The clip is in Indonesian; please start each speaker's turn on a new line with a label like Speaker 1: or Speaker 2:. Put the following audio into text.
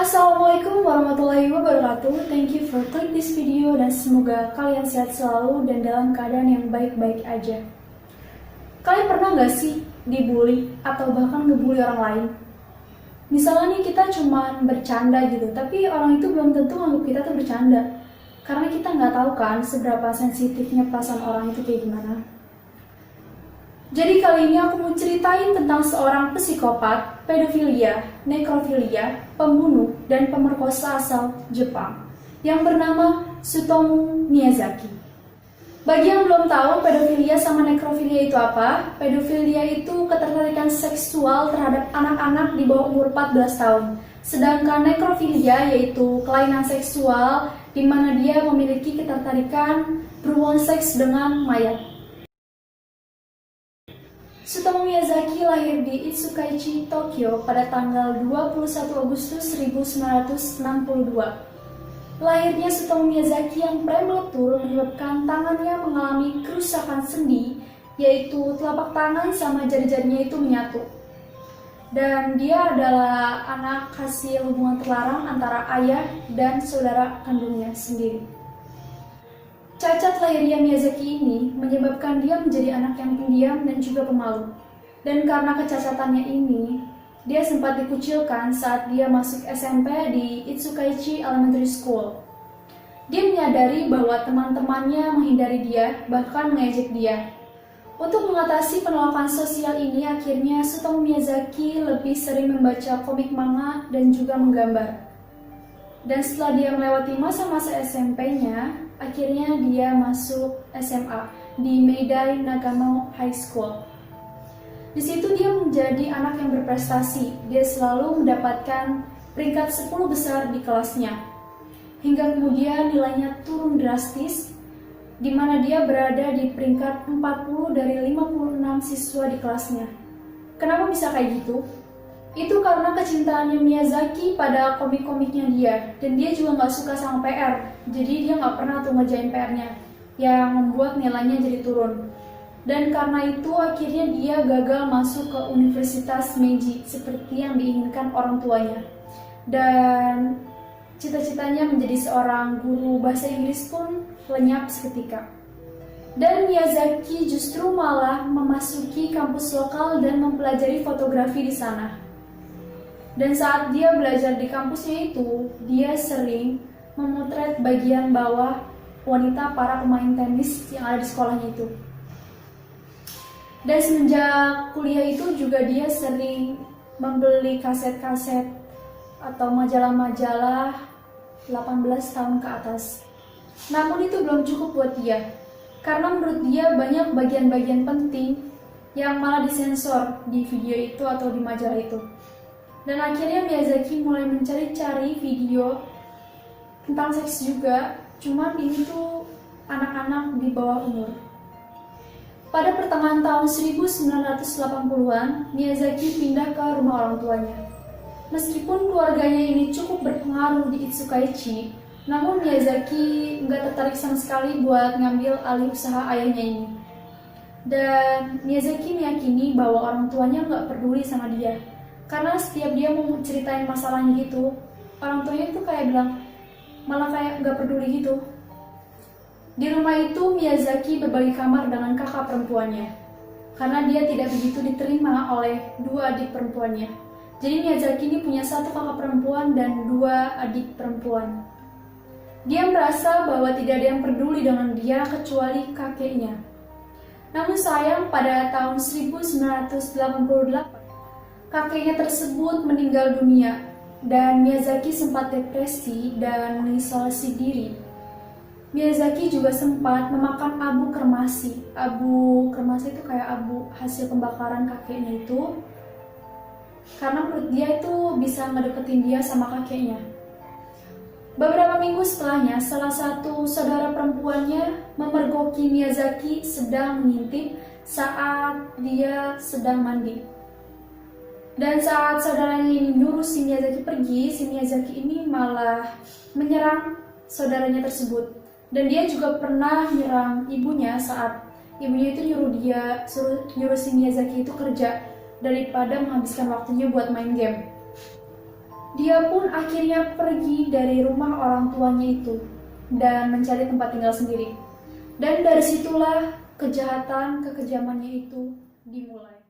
Speaker 1: Assalamualaikum warahmatullahi wabarakatuh. Thank you for click this video dan semoga kalian sehat selalu dan dalam keadaan yang baik-baik aja. Kalian pernah nggak sih dibully atau bahkan ngebully orang lain? Misalnya nih kita cuman bercanda gitu, tapi orang itu belum tentu nganggap kita tuh bercanda. Karena kita nggak tahu kan seberapa sensitifnya perasaan orang itu kayak gimana. Jadi kali ini aku mau ceritain tentang seorang psikopat, pedofilia, nekrofilia, pembunuh, dan pemerkosa asal Jepang yang bernama Tsutomu Miyazaki. Bagi yang belum tahu pedofilia sama nekrofilia itu apa, pedofilia itu ketertarikan seksual terhadap anak-anak di bawah umur 14 tahun. Sedangkan nekrofilia yaitu kelainan seksual di mana dia memiliki ketertarikan berhubungan seks dengan mayat. Tsutomu Miyazaki lahir di Itsukaichi, Tokyo pada tanggal 21 Agustus 1962. Lahirnya Tsutomu Miyazaki yang prematur menyebabkan tangannya mengalami kerusakan sendi, yaitu telapak tangan sama jari-jarinya itu menyatu. Dan dia adalah anak hasil hubungan terlarang antara ayah dan saudara kandungnya sendiri. Cacat lahiriah Miyazaki ini menyebabkan dia menjadi anak yang pendiam dan juga pemalu. Dan karena kecacatannya ini, dia sempat dikucilkan saat dia masuk SMP di Itsukaichi Elementary School. Dia menyadari bahwa teman-temannya menghindari dia, bahkan mengejek dia. Untuk mengatasi penolakan sosial ini, akhirnya Tsutomu Miyazaki lebih sering membaca komik manga dan juga menggambar. Dan setelah dia melewati masa-masa SMP-nya, akhirnya dia masuk SMA di Meidai Nagano High School. Di situ dia menjadi anak yang berprestasi. Dia selalu mendapatkan peringkat 10 besar di kelasnya. Hingga kemudian nilainya turun drastis, di mana dia berada di peringkat 40 dari 56 siswa di kelasnya. Kenapa bisa kayak gitu? Itu karena kecintaannya Miyazaki pada komik-komiknya dia. Dan dia juga nggak suka sama PR. Jadi dia nggak pernah tuh ngerjain PR-nya, yang membuat nilainya jadi turun. Dan karena itu akhirnya dia gagal masuk ke Universitas Meiji seperti yang diinginkan orang tuanya. Dan cita-citanya menjadi seorang guru bahasa Inggris pun lenyap seketika. Dan Miyazaki justru malah memasuki kampus lokal dan mempelajari fotografi di sana. Dan saat dia belajar di kampusnya itu, dia sering memotret bagian bawah wanita para pemain tenis yang ada di sekolahnya itu. Dan semenjak kuliah itu juga dia sering membeli kaset-kaset atau majalah-majalah 18 tahun ke atas. Namun itu belum cukup buat dia, karena menurut dia banyak bagian-bagian penting yang malah disensor di video itu atau di majalah itu. Dan akhirnya Miyazaki mulai mencari-cari video tentang seks juga, cuman ini tuh anak-anak di bawah umur. Pada pertengahan tahun 1980-an, Miyazaki pindah ke rumah orang tuanya. Meskipun keluarganya ini cukup berpengaruh di Itsukaichi, namun Miyazaki nggak tertarik sama sekali buat ngambil alih usaha ayahnya ini. Dan Miyazaki meyakini bahwa orang tuanya nggak peduli sama dia. Karena setiap dia mau ceritain masalahnya gitu, orang tuanya tuh kayak bilang, malah kayak gak peduli gitu. Di rumah itu Miyazaki berbagi kamar dengan kakak perempuannya, karena dia tidak begitu diterima oleh dua adik perempuannya. Jadi Miyazaki ini punya satu kakak perempuan dan dua adik perempuan. Dia merasa bahwa tidak ada yang peduli dengan dia kecuali kakeknya. Namun sayang pada tahun 1988, kakeknya tersebut meninggal dunia dan Miyazaki sempat depresi dan mengisolasi diri. Miyazaki juga sempat memakan abu kremasi. Abu kremasi itu kayak abu hasil pembakaran kakeknya itu, karena menurut dia itu bisa ngedeketin dia sama kakeknya. Beberapa minggu setelahnya, salah satu saudara perempuannya memergoki Miyazaki sedang mengintip saat dia sedang mandi. Dan saat saudaranya ini nyuruh si Miyazaki pergi, si Miyazaki ini malah menyerang saudaranya tersebut. Dan dia juga pernah menyerang ibunya saat ibunya itu nyuruh si Miyazaki itu kerja daripada menghabiskan waktunya buat main game. Dia pun akhirnya pergi dari rumah orang tuanya itu dan mencari tempat tinggal sendiri. Dan dari situlah kekejamannya itu dimulai.